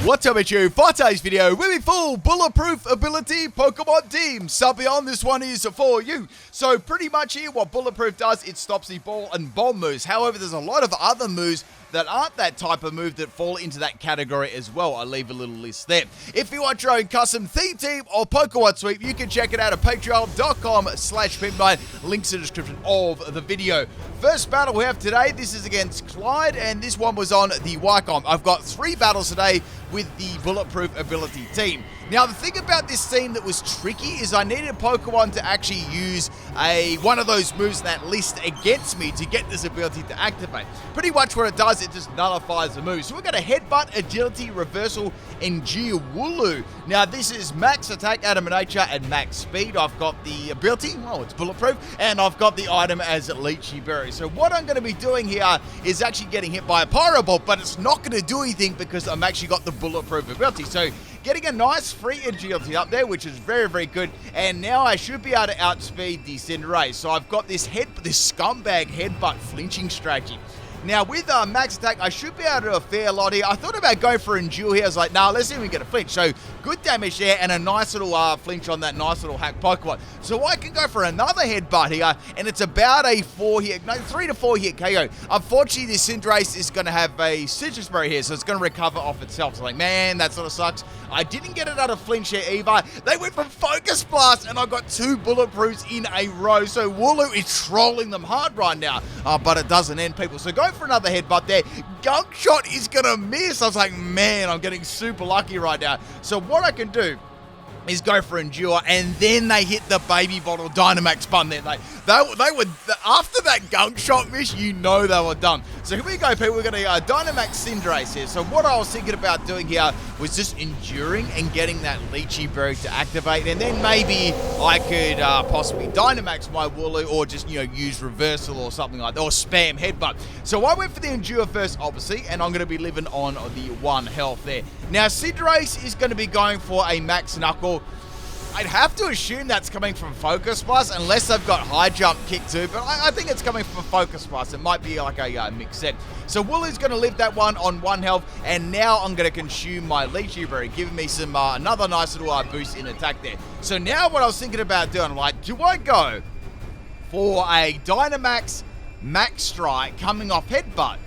What's up with you? For today's video, really full bulletproof ability Pokemon team. Something on this one is for you. So pretty much here, what bulletproof does, it stops the ball and bomb moves. However, there's a lot of other moves that aren't that type of move that fall into that category as well. I'll leave a little list there. If you want your own custom theme team or Pokemon sweep, you can check it out at patreon.com/PIMPNITE. Links in the description of the video. First battle we have today, this is against Clyde, and this one was on the Wycombe. I've got 3 battles today with the bulletproof ability team. Now, the thing about this team that was tricky is I needed Pokemon to actually use one of those moves that list against me to get this ability to activate. Pretty much what it does, it just nullifies the move. So we've got a Headbutt, Agility, Reversal, and Wooloo. Now, this is max attack, Nature, and max speed. I've got the ability, oh, it's bulletproof, and I've got the item as Leechy Berry. So what I'm going to be doing here is actually getting hit by a Pyro Ball, but it's not going to do anything because I'm actually got the bulletproof ability. So getting a nice free agility up there, which is very, very good. And now I should be able to outspeed the Cinderace. So I've got this scumbag headbutt flinching strategy. Now, with max attack, I should be able to do a fair lot here. I thought about going for Endure here. I was like, nah, let's see if we get a flinch. So, good damage there and a nice little flinch on that nice little hack Pokemon. So, I can go for another headbutt here, and it's about a 3 to 4 hit KO. Unfortunately, this Cinderace is going to have a Citrus Berry here, so it's going to recover off itself. So, like, man, that sort of sucks. I didn't get it out of flinch here either. They went for Focus Blast, and I got 2 bulletproofs in a row. So, Wooloo is trolling them hard right now, but it doesn't end, people. So, go for another headbutt there. Gunk Shot is gonna miss. I was like, man, I'm getting super lucky right now. So what I can do is go for Endure, and then they hit the Baby Bottle Dynamax button there. They were, after that Gunk Shot miss, you know they were done. So here we go, people. We're going to Dynamax Cinderace here. So what I was thinking about doing here was just enduring and getting that Leechy Berry to activate, and then maybe I could possibly Dynamax my Wooloo, or just, use Reversal or something like that, or spam Headbutt. So I went for the Endure first, obviously, and I'm going to be living on the 1 health there. Now, Cinderace is going to be going for a Max Knuckle. I'd have to assume that's coming from Focus Plus, unless they've got High Jump Kick too, but I think it's coming from Focus Plus. It might be like a mixed set. So Wooloo's going to live that one on 1 health, and now I'm going to consume my Leechy Berry, giving me some another nice little boost in attack there. So now what I was thinking about doing, like, do I go for a Dynamax Max Strike coming off Headbutt?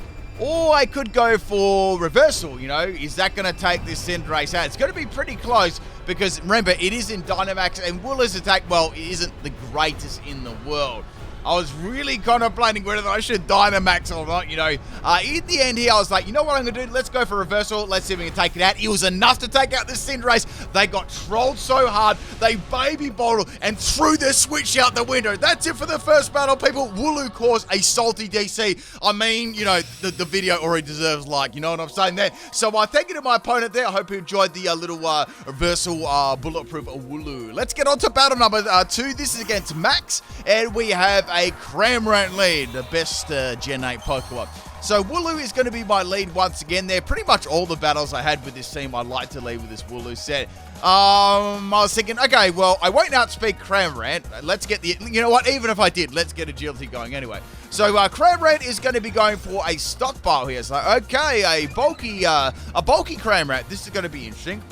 Or I could go for Reversal, is that going to take this Cinderace out? It's going to be pretty close because, remember, it is in Dynamax, and Wooloo's attack, well, it isn't the greatest in the world. I was really contemplating whether I should Dynamax or not, In the end here, I was like, you know what I'm going to do? Let's go for Reversal. Let's see if we can take it out. It was enough to take out this Cinderace. They got trolled so hard, they Baby Bottle and threw their Switch out the window. That's it for the first battle, people. Wooloo caused a salty DC. I mean, the video already deserves like, you know what I'm saying there? So thank you to my opponent there. I hope you enjoyed the little Reversal bulletproof Wooloo. Let's get on to battle number 2. This is against Max, and we have a Cramorant lead, the best Gen 8 Pokemon. So Wooloo is going to be my lead once again there. Pretty much all the battles I had with this team, I'd like to lead with this Wooloo set. I was thinking, okay, well, I won't outspeed Cramorant. Let's get you know what, even if I did, let's get Agility going anyway. So Cramorant is going to be going for a stockpile here. So, okay, a bulky Cramorant. This is going to be interesting.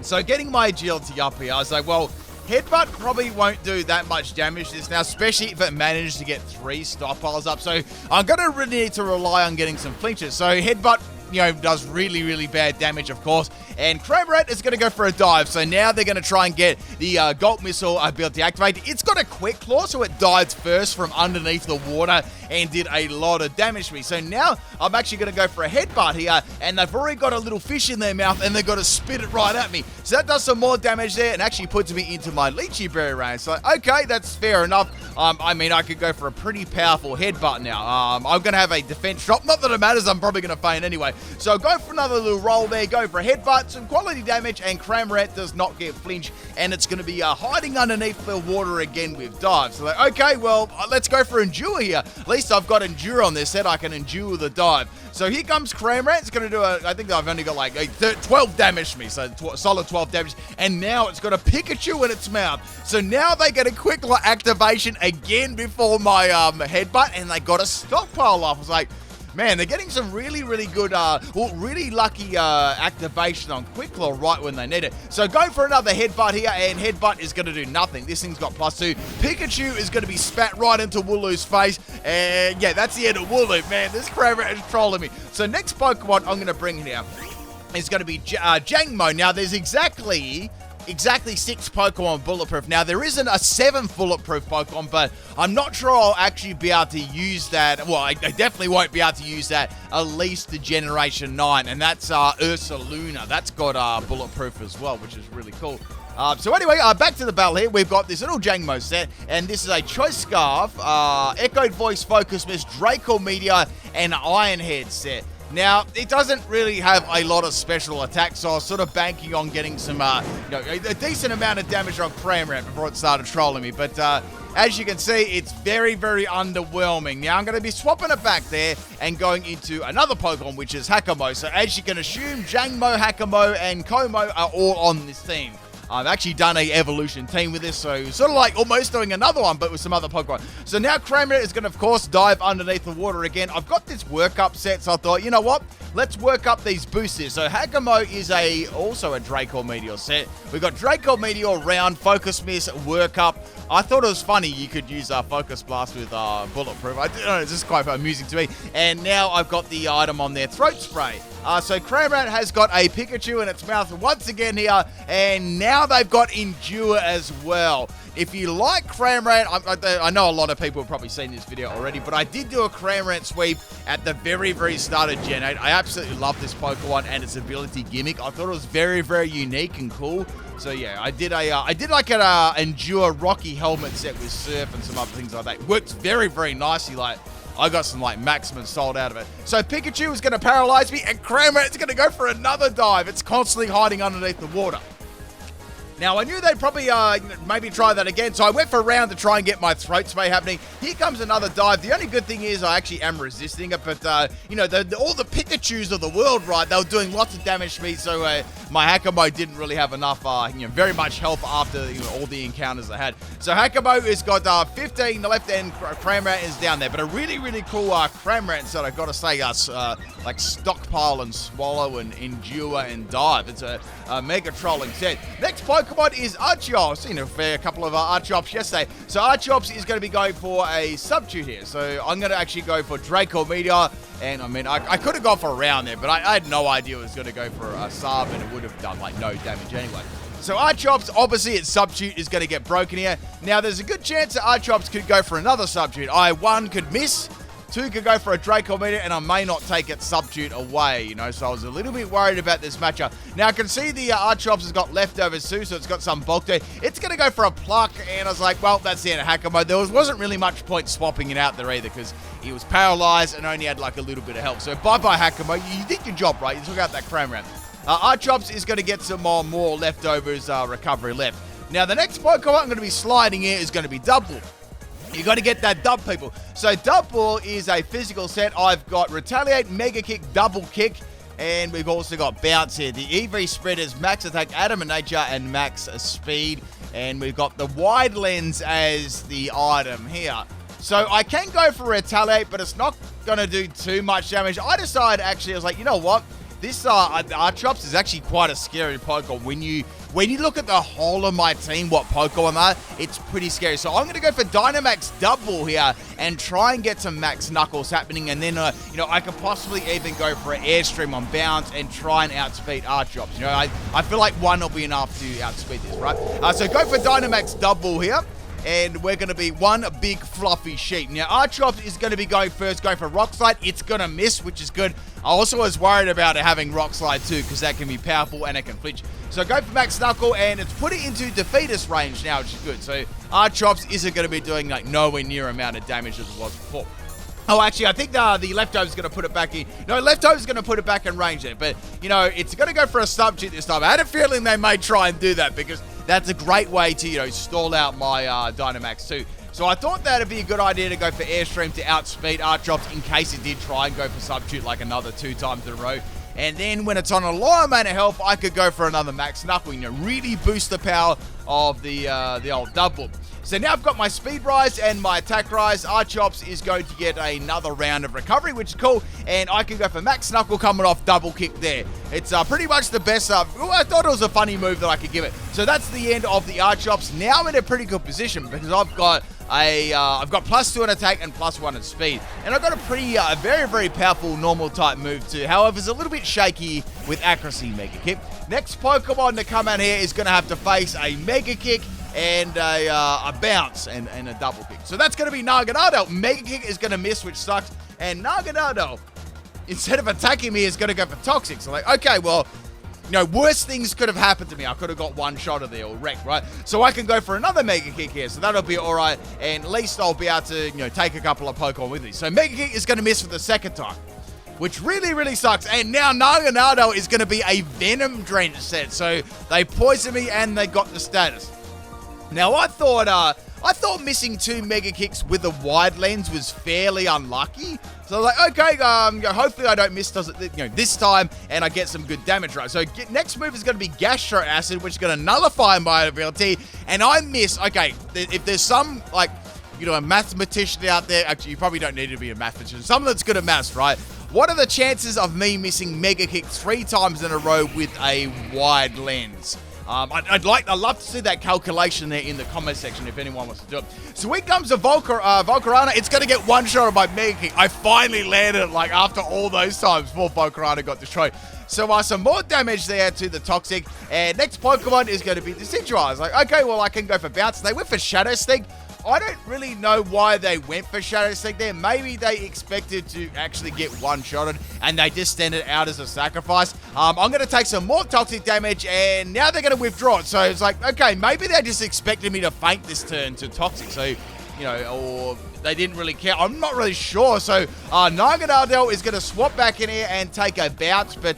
So getting my Agility up here, I was like, well, Headbutt probably won't do that much damage to this now, especially if it manages to get 3 stockpiles up. So I'm going to really need to rely on getting some flinches. So Headbutt, does really, really bad damage, of course. And Cramorant is going to go for a dive. So now they're going to try and get the Gulp Missile ability activated. It's got a Quick Claw, so it dived first from underneath the water and did a lot of damage to me. So now I'm actually going to go for a Headbutt here, and they've already got a little fish in their mouth, and they've got to spit it right at me. So that does some more damage there and actually puts me into my Leechy Berry range. So, okay, that's fair enough. I mean, I could go for a pretty powerful Headbutt now. I'm going to have a defense drop. Not that it matters, I'm probably going to faint anyway. So go for another little roll there, go for a Headbutt, some quality damage, and Cramorant does not get flinch, and it's going to be hiding underneath the water again with dive. So, okay, well, let's go for Endure here. At least I've got Endure on this set. I can endure the dive. So here comes Cramorant. It's going to do I think I've only got like 12 damage to me, so solid 12 damage, and now it's got a Pikachu in its mouth. So now they get a quick activation again before my Headbutt, and they got a stockpile off. I was like, man, they're getting some really, really good, really lucky activation on Quick Claw right when they need it. So go for another Headbutt here, and Headbutt is going to do nothing. This thing's got +2. Pikachu is going to be spat right into Wooloo's face, and yeah, that's the end of Wooloo, man. This Cramorant is trolling me. So next Pokemon I'm going to bring here is going to be Jangmo-o. Now, there's exactly 6 Pokemon Bulletproof. Now, there isn't a 7th Bulletproof Pokemon, but I'm not sure I'll actually be able to use that. Well, I definitely won't be able to use that at least to Generation 9, and that's Ursaluna. That's got Bulletproof as well, which is really cool. So anyway, back to the battle here. We've got this little Jangmo-o set, and this is a Choice Scarf, Echoed Voice, Focus Mist, Draco Meteor, and Iron Head set. Now, it doesn't really have a lot of special attacks, so I was sort of banking on getting some, a decent amount of damage on Cramorant before it started trolling me. But as you can see, it's very, very underwhelming. Now, I'm going to be swapping it back there and going into another Pokemon, which is Hakamo-o. So as you can assume, Jangmo-o, Hakamo-o, and Kommo-o are all on this team. I've actually done a evolution team with this, so sort of like almost doing another one, but with some other Pokemon. So now Cramorant is going to, of course, dive underneath the water again. I've got this workup set, so I thought, you know what? Let's work up these boosters. So Hakamo-o is also a Draco Meteor set. We've got Draco Meteor, Round, Focus Mist, Workup. I thought it was funny you could use Focus Blast with Bulletproof. I don't know, it's just quite amusing to me. And now I've got the item on there, Throat Spray. So Cramorant has got a Pikachu in its mouth once again here, and now they've got Endure as well. If you like Cramorant, I know a lot of people have probably seen this video already, but I did do a Cramorant sweep at the very, very start of Gen 8. I absolutely love this Pokemon and its ability gimmick. I thought it was very, very unique and cool. So yeah, I did like an Endure Rocky helmet set with Surf and some other things like that. It works very, very nicely. Like, I got some like maximum sold out of it. So Pikachu is going to paralyze me, and Cramorant is going to go for another dive. It's constantly hiding underneath the water. Now, I knew they'd probably maybe try that again, so I went for a round to try and get my Throat Spray happening. Here comes another dive. The only good thing is I actually am resisting it, but, all the Pikachus of the world, right, they were doing lots of damage to me, so my Hakamo-o didn't really have enough, very much health after all the encounters I had. So Hakamo-o has got 15, the left end, Cramorant is down there, but a really, really cool Cramorant set, I've got to say, like Stockpile and Swallow and Endure and Dive. It's a mega trolling set. Next Pokemon is Archeops. I've seen a couple of Archeops yesterday. So Archeops is going to be going for a Substitute here. So I'm going to actually go for Draco Meteor. And I mean, I could have gone for a round there, but I had no idea it was going to go for a sub, and it would have done like no damage anyway. So Archeops, obviously its Substitute is going to get broken here. Now there's a good chance that Archeops could go for another Substitute. One could miss. 2 could go for a Draco Meteor, and I may not take its Substitute away, so I was a little bit worried about this matchup. Now, I can see the Archeops has got leftovers too, so it's got some bulk to it. It's going to go for a Pluck, and I was like, well, that's the end of Hakamo-o. There wasn't really much point swapping it out there either, because he was paralyzed and only had like a little bit of health. So bye-bye Hakamo-o. You did your job, right? You took out that Cramorant. Archeops is going to get some more leftovers recovery left. Now, the next Pokemon I'm going to be sliding here is going to be Dubwool. You got to get that dub, people. So Dubwool is a physical set. I've got Retaliate, Mega Kick, Double Kick, and we've also got Bounce here. The EV spread is Max Attack, Adamant Nature, and Max Speed. And we've got the Wide Lens as the item here. So I can go for Retaliate, but it's not going to do too much damage. I decided, actually, I was like, you know what? This Archeops is actually quite a scary Pokemon. When you look at the whole of my team, what Pokemon are, it's pretty scary. So I'm going to go for Dynamax Dubwool here and try and get some Max Knuckles happening. And then, I could possibly even go for an Airstream on Bounce and try and outspeed Archeops. I feel like one will be enough to outspeed this, right? So go for Dynamax Dubwool here. And we're going to be one big fluffy sheep. Now, Archeops is going to be going first, going for Rock Slide. It's going to miss, which is good. I also was worried about it having Rock Slide too, because that can be powerful and it can flinch. So go for Max Knuckle, and it's put it into Defeatist range now, which is good. So Archeops isn't going to be doing like nowhere near amount of damage as it was before. Oh, actually, I think the Leftover's going to put it back in. No, Leftover's going to put it back in range there. But, it's going to go for a Substitute this time. I had a feeling they may try and do that, because that's a great way to, stall out my Dynamax too. So I thought that'd be a good idea to go for Airstream to outspeed Archeops in case it did try and go for Substitute like another 2 times in a row. And then when it's on a low amount of health, I could go for another Max Knuckle, really boost the power of the old Dubwool. So now I've got my speed rise and my attack rise. Archops is going to get another round of recovery, which is cool. And I can go for max knuckle coming off double kick there. It's pretty much the best. I thought it was a funny move that I could give it. So that's the end of the Archops. Now I'm in a pretty good position because I've got +2 in attack and +1 in speed. And I've got a pretty, very, very powerful normal type move too. However, it's a little bit shaky with accuracy Mega Kick. Next Pokemon to come out here is going to have to face a Mega Kick and a bounce and a double kick. So that's going to be Naganado. Mega Kick is going to miss, which sucks. And Naganado, instead of attacking me, is going to go for Toxic. So like, okay, well, you know, worse things could have happened to me. I could have got one shot of there or wrecked, right? So I can go for another Mega Kick here. So that'll be all right. And at least I'll be able to, you know, take a couple of Pokemon with me. So Mega Kick is going to miss for the second time, which really, really sucks. And now Naganado is going to be a Venom Drench set. So they poisoned me and they got the status. Now, I thought missing 2 Mega Kicks with a wide lens was fairly unlucky. So I was like, okay, hopefully I don't miss this time and I get some good damage, right? So next move is going to be Gastro Acid, which is going to nullify my ability. And I miss, okay, if there's some, like, you know, a mathematician out there, actually, you probably don't need to be a mathematician, someone that's good at maths, right? What are the chances of me missing Mega Kick 3 times in a row with a wide lens? I'd love to see that calculation there in the comment section if anyone wants to do it. So here comes a Volcarona. It's going to get one-shot by Mega Kick. I finally landed it, like, after all those times before Volcarona got destroyed. So some more damage there to the Toxic. And next Pokemon is going to be Decidueye. Like, okay, well, I can go for Bounce. They went for Shadow Sneak. I don't really know why they went for Shadow Sneak there. Maybe they expected to actually get one-shotted and they just send it out as a sacrifice. I'm going to take some more toxic damage and now they're going to withdraw it. So it's like, okay, maybe they just expected me to feint this turn to toxic. So, you know, or they didn't really care. I'm not really sure. So Naganado is going to swap back in here and take a bounce, but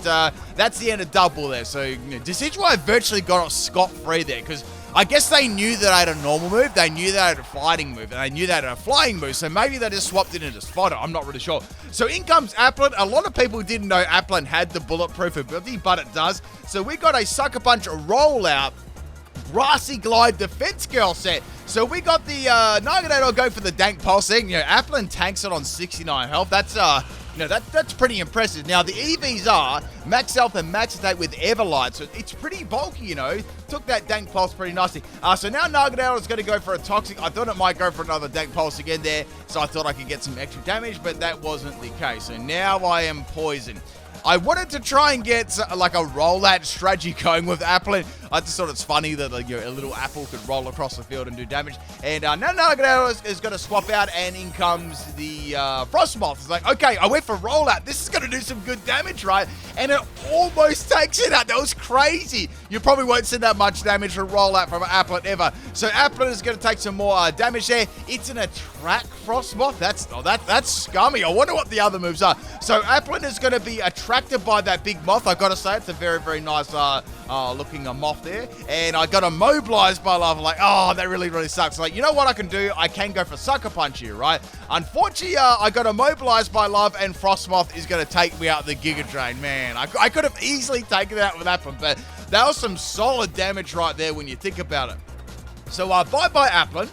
that's the end of Dubwool there. So, you know, Decidueye virtually got off scot-free there because I guess they knew that I had a normal move, they knew that I had a fighting move, and they knew that I had a flying move, so maybe they just swapped it into Spider. I'm not really sure. So in comes Applin. A lot of people didn't know Applin had the bulletproof ability, but it does. So we got a Sucker Punch rollout, Grassy Glide Defense Girl set. So we got the Naganado go for the Dank Pulse thing. You know, Applin tanks it on 69 health. That's you know, that's pretty impressive. Now, the EVs are max health and max attack with Everlight, so it's pretty bulky, you know. Took that Dank Pulse pretty nicely. So now Naganado is going to go for a Toxic. I thought it might go for another Dank Pulse again there, so I thought I could get some extra damage, but that wasn't the case. So now I am poisoned. I wanted to try and get like a rollout strategy going with Applin. I just thought it's funny that, like, you know, a little apple could roll across the field and do damage. And now Naganado is going to swap out, and in comes the Frostmoth. It's like, okay, I went for rollout. This is going to do some good damage, right? And it almost takes it out. That was crazy. You probably won't see that much damage from rollout from Applin ever. So Applin is going to take some more damage there. It's an attract Frostmoth. That's scummy. I wonder what the other moves are. So Applin is going to be attracted by that big moth. I got to say, it's a very, very nice looking moth there. And I got immobilized by lava. Like, oh, that really, really sucks. Like, you know what I can do? I can go for Sucker Punch here, right? Unfortunately, I got immobilized by love, and Frostmoth is going to take me out the Giga Drain. Man, I could have easily taken it out with that one, but that was some solid damage right there when you think about it. So, bye-bye, Applin.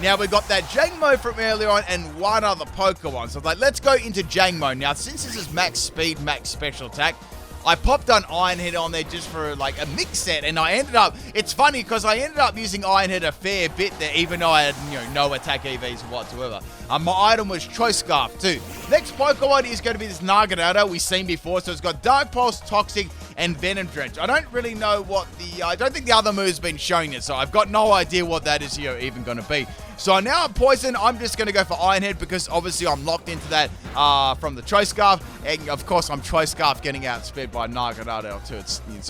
Now, we've got that Jangmo from earlier on and one other Pokemon. So, like, let's go into Jangmo. Now, since this is max speed, max special attack, I popped on Iron Head on there just for, like, a mix set, and I ended up, it's funny because I ended up using Iron Head a fair bit there, even though I had, you know, no attack EVs whatsoever. My item was Choice Scarf too. Next Pokemon is going to be this Naganado we've seen before, so it's got Dark Pulse, Toxic, and Venom Drench. I don't really know what I don't think the other move's been showing it, so I've got no idea what that is here even going to be. So now I'm poisoned. I'm just going to go for Iron Head because obviously I'm locked into that from the Choice Scarf. And of course I'm Choice Scarf getting outsped by Naganado too.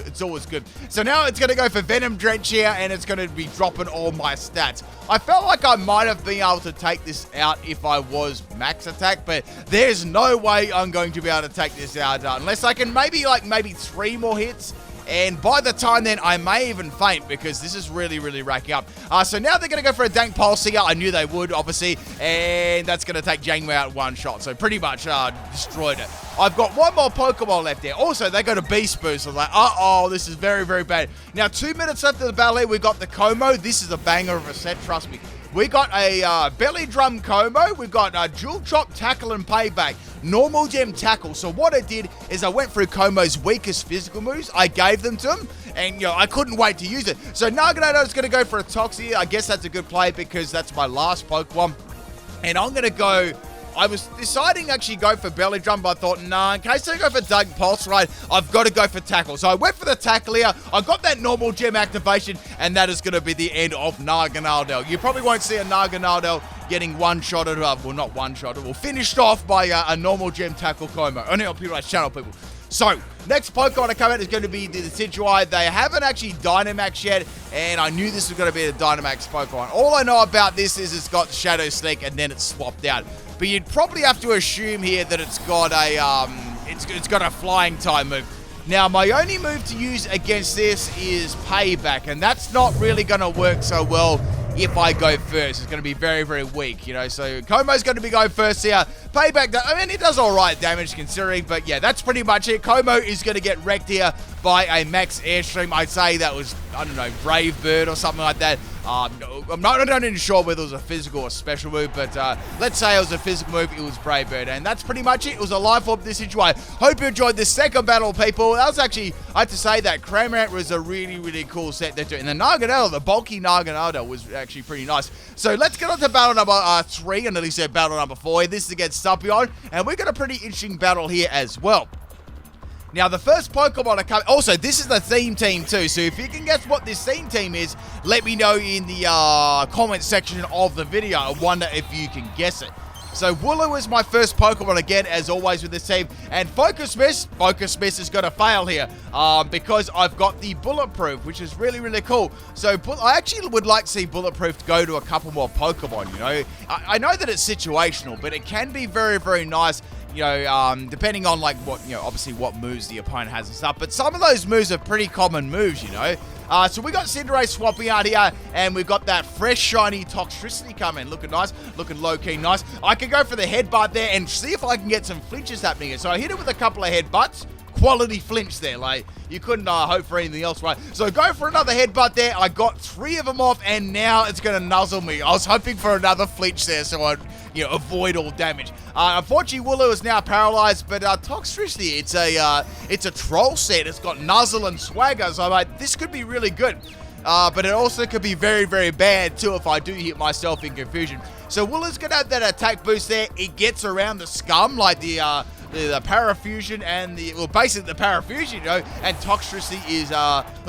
It's always good. So now it's going to go for Venom Drench here, and it's going to be dropping all my stats. I felt like I might have been able to take this out if I was max attack, but there's no way I'm going to be able to take this out unless I can maybe 3 more hits and by the time then, I may even faint because this is really, really racking up. So now they're going to go for a Dank Pulse here. I knew they would, obviously, and that's going to take Jangmo-o out one shot. So pretty much destroyed it. I've got one more Pokemon left there. Also, they got a Beast Boost. I was like, uh-oh, this is very, very bad. Now, 2 minutes left of the battle here. We've got the Kommo-o. This is a banger of a set, trust me. We got a Belly Drum Kommo-o. We've got a Dual Chop Tackle and Payback. Normal Gem Tackle. So what I did is I went through Kommo-o's weakest physical moves. I gave them to him, and I couldn't wait to use it. So Naganado is going to go for a Toxie. I guess that's a good play because that's my last Pokemon. And I'm going to go... I was deciding to actually go for Belly Drum, but I thought, nah, in case I go for Dank Pulse, right, I've got to go for Tackle. So I went for the Tackle here. I got that normal gem activation, and that is going to be the end of Naganado. You probably won't see a Naganado getting one-shotted, well, not one-shotted, well, finished off by a normal gem Tackle Kommo. Only on PIMPNITE's channel, people. So, next Pokemon to come out is going to be the Decidueye. They haven't actually Dynamax yet, and I knew this was going to be a Dynamax Pokemon. All I know about this is it's got Shadow Sneak, and then it's swapped out. But you'd probably have to assume here that it's got a it's got a flying type move. Now, my only move to use against this is Payback, and that's not really going to work so well if I go first. It's going to be very, very weak, So Kommo's going to be going first here. Payback, I mean, it does all right damage considering, but yeah, that's pretty much it. Kommo is going to get wrecked here by a Max Airstream. I'd say that was, I don't know, Brave Bird or something like that. I'm not even sure whether it was a physical or special move, but let's say it was a physical move, it was Brave Bird. And that's pretty much it. It was a live form this Decidueye. Hope you enjoyed this second battle, people. That was actually, I have to say that Cramorant was a really, really cool set there too. And the Naganado, the bulky Naganado was actually pretty nice. So let's get on to battle number 3, and at least said battle number 4. This is against Stupion, and we got a pretty interesting battle here as well. Now, the first Pokemon to come... Also, this is the theme team, too. So, if you can guess what this theme team is, let me know in the comment section of the video. I wonder if you can guess it. So, Wooloo is my first Pokemon again, as always with this team. And Focus Miss is going to fail here because I've got the Bulletproof, which is really, really cool. So, I actually would like to see Bulletproof go to a couple more Pokemon, I know that it's situational, but it can be very, very nice, depending on, like, what, obviously what moves the opponent has and stuff. But some of those moves are pretty common moves, So we got Cinderace swapping out here, and we've got that fresh, shiny Toxtricity coming. Looking nice, looking low-key nice. I can go for the headbutt there and see if I can get some flinches happening here. So I hit it with a couple of headbutts. Quality flinch there, like, you couldn't hope for anything else, right? So go for another headbutt there. I got 3 of them off, and now it's going to nuzzle me. I was hoping for another flinch there so I'd, avoid all damage. Unfortunately, Wooloo is now paralyzed, but Toxtricity, it's a troll set. It's got Nuzzle and Swagger, so I'm like, this could be really good. But it also could be very, very bad, too, if I do hit myself in confusion. So Wooloo's going to have that attack boost there. It gets around the Scum, like the Parafusion and basically the Parafusion, and Toxtricity is,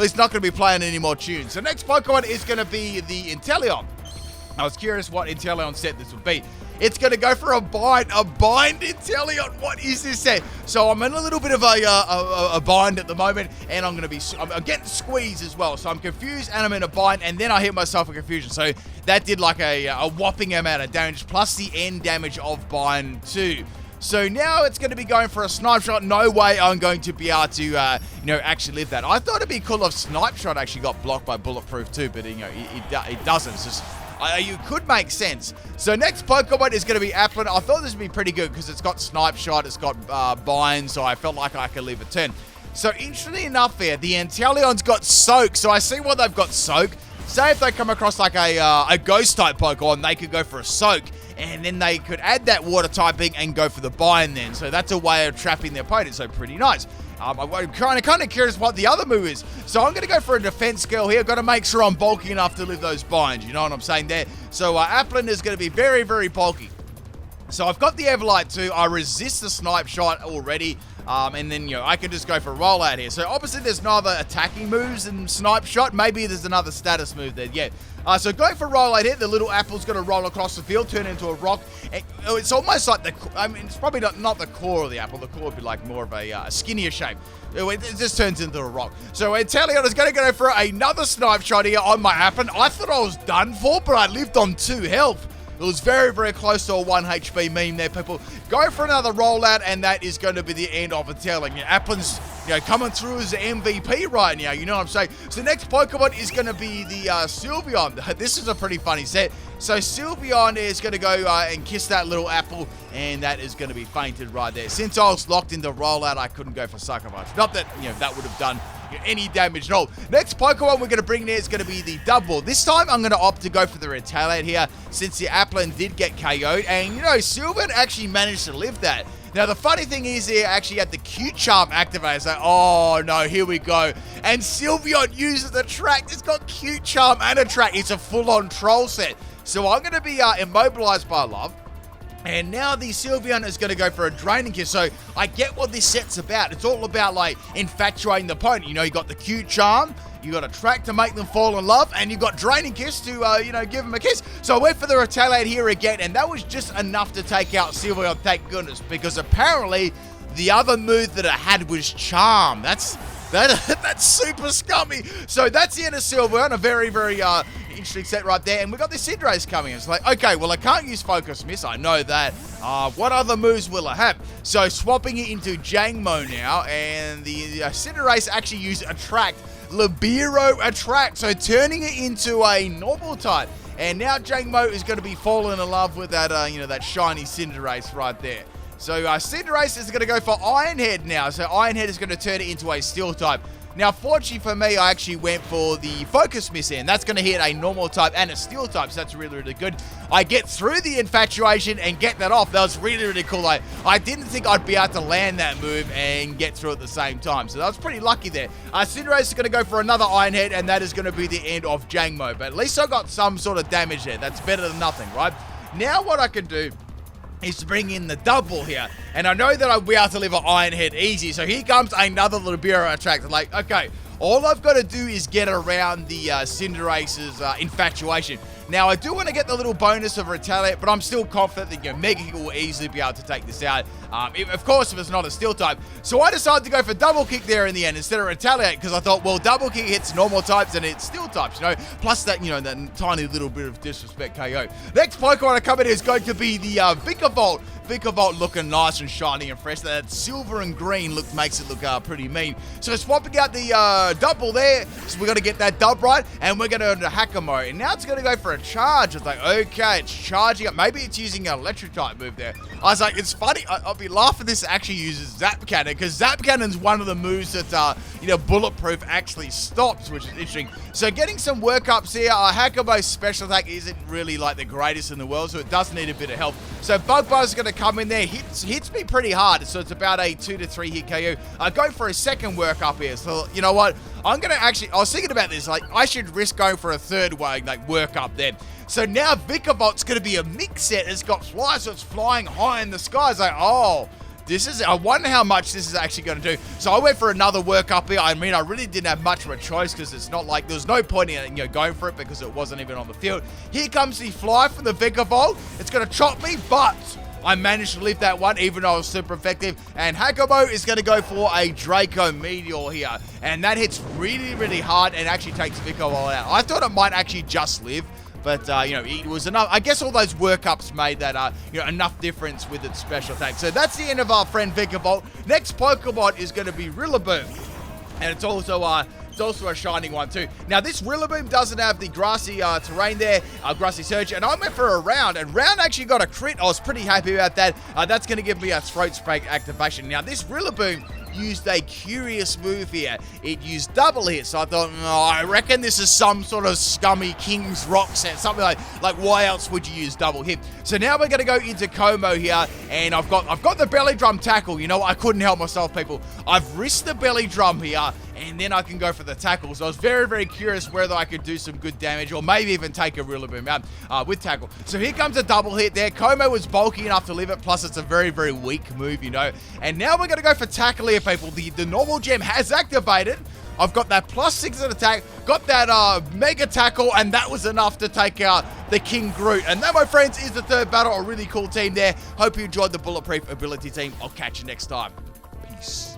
it's not going to be playing any more tunes. So next Pokemon is going to be the Inteleon. I was curious what Inteleon set this would be. It's going to go for a bind Inteleon. What is this set? So I'm in a little bit of a bind at the moment, and I'm getting squeezed as well. So I'm confused, and I'm in a bind, and then I hit myself in confusion. So that did like a whopping amount of damage, plus the end damage of bind too. So now it's going to be going for a Snipe Shot. No way I'm going to be able to, actually live that. I thought it'd be cool if Snipe Shot actually got blocked by Bulletproof too, but, it doesn't. It's just... you could make sense. So next Pokemon is going to be Applin. I thought this would be pretty good because it's got Snipe Shot, it's got Bind, so I felt like I could leave a turn. So interestingly enough here, the Inteleon's got Soak, so I see why they've got Soak. Say if they come across like a Ghost-type Pokemon, they could go for a Soak, and then they could add that Water typing and go for the Bind then. So that's a way of trapping the opponent, so pretty nice. I'm kind of curious what the other move is. So I'm going to go for a defense skill here. Got to make sure I'm bulky enough to live those binds. You know what I'm saying there? So Applin is going to be very, very bulky. So I've got the Everlight too. I resist the Snipe Shot already. And then, I can just go for a rollout here. So obviously there's no other attacking moves than Snipe Shot. Maybe there's another status move there. Yeah. So going for rollout here, the little apple's going to roll across the field, turn into a rock. It's almost like it's probably not the core of the apple. The core would be like more of a skinnier shape. It just turns into a rock. So Inteleon is going to go for another Snipe Shot here on my Applin. I thought I was done for, but I lived on 2 health. It was very, very close to a 1 HP meme there, people. Go for another rollout, and that is going to be the end of it. Telling you, Applin's coming through as the MVP right now. You know what I'm saying? So the next Pokemon is going to be the Sylveon. This is a pretty funny set. So Sylveon is going to go and kiss that little apple, and that is going to be fainted right there. Since I was locked into rollout, I couldn't go for Sucker Punch. Not that that would have done any damage at all. Next Pokemon we're going to bring in is going to be the Dubwool. This time I'm going to opt to go for the Retaliate here, since the Applin did get KO'd, and Sylveon actually managed to live that. Now, the funny thing is he actually had the Q-Charm activated. So, oh, no, here we go. And Sylveon uses the track. It's got Q-Charm and a track. It's a full-on troll set. So, I'm going to be immobilized by love. And now the Sylveon is going to go for a Draining Kiss. So, I get what this set's about. It's all about, infatuating the opponent. You got the Q-Charm. You got a track to make them fall in love, and you got Draining Kiss to, give them a kiss. So I went for the Retaliate here again, and that was just enough to take out Sylveon, thank goodness, because apparently the other move that it had was Charm. That's super scummy. So that's the end of Sylveon, a very, very interesting set right there. And we got the Cinderace coming in. It's like, okay, well, I can't use Focus Miss. I know that. What other moves will I have? So swapping it into Jangmo-o now, and the Cinderace actually used Attract. Libero Attract, so turning it into a normal type. And now Jangmo-o is going to be falling in love with that, that shiny Cinderace right there. So Cinderace is going to go for Iron Head now. So Iron Head is going to turn it into a Steel type. Now, fortunately for me, I actually went for the Focus Miss and that's going to hit a normal type and a Steel type, so that's really, really good. I get through the Infatuation and get that off. That was really, really cool. I didn't think I'd be able to land that move and get through at the same time, so that was pretty lucky there. Cinderace is going to go for another Iron Head, and that is going to be the end of Jangmo-o, but at least I got some sort of damage there. That's better than nothing, right? Now what I can do is to bring in the Dubwool here. And I know that I'll be able to live an Iron Head easy. So here comes another Libero Attract. Okay, all I've got to do is get around the Cinderace's Infatuation. Now, I do want to get the little bonus of Retaliate, but I'm still confident that Mega Kick will easily be able to take this out. Of course, if it's not a Steel type. So I decided to go for Double Kick there in the end instead of Retaliate, because I thought, well, Double Kick hits normal types and it's Steel types, plus that, that tiny little bit of disrespect KO. Next Pokemon I come in is going to be the Vikavolt. Vikavolt looking nice and shiny and fresh. That silver and green makes it look pretty mean. So swapping out the Dubwool there, so we're going to get that dub right, and we're going to go to Hakamo-o. And now it's going to go for a charge. It's like, okay, it's charging up. Maybe it's using an electric type move there. I was like, it's funny. I'll be laughing this actually uses Zap Cannon, because Zap Cannon's one of the moves that, Bulletproof actually stops, which is interesting. So getting some workups here. Hakamo-o's special attack isn't really the greatest in the world, so it does need a bit of help. So Bug Buzz is going to come in there, hits me pretty hard, so it's about a 2 to 3 hit KO. Go for a second work up here. So you know what? I'm gonna I was thinking about this. I should risk going for a third work up then. So now Vikavolt's gonna be a mix set. It's got fly, so it's flying high in the sky. It's I wonder how much this is actually going to do. So I went for another work up here. I mean, I really didn't have much of a choice, because it's not like there's no point in going for it, because it wasn't even on the field. Here comes the fly from the Vikavolt. It's going to chop me, but I managed to live that one, even though I was super effective. And Hakamo-o is going to go for a Draco Meteor here. And that hits really, really hard and actually takes Vikavolt out. I thought it might actually just live. But, it was enough. I guess all those workups made that, enough difference with its special attack. So that's the end of our friend Vikavolt. Next Pokemon is going to be Rillaboom. And it's also a shining one too. Now this Rillaboom doesn't have the grassy terrain there, grassy surge, and I went for a Round, and Round actually got a crit. I was pretty happy about that. That's going to give me a Throat Spray activation. Now this Rillaboom used a curious move here. It used double hit, so I thought, I reckon this is some sort of scummy King's Rock set, something like why else would you use double hit? So now we're going to go into Kommo-o here, and I've got the belly drum tackle. You know what? I couldn't help myself, people. I've risked the belly drum here, and then I can go for the tackle. So I was very, very curious whether I could do some good damage, or maybe even take a Rillaboom out with tackle. So here comes a double hit there. Kommo-o was bulky enough to live it, plus it's a very, very weak move, And now we're going to go for tackle here, people. The normal gem has activated. I've got that +6 in attack, got that mega tackle, and that was enough to take out the King Groot. And that, my friends, is the third battle. A really cool team there. Hope you enjoyed the Bulletproof ability team. I'll catch you next time. Peace.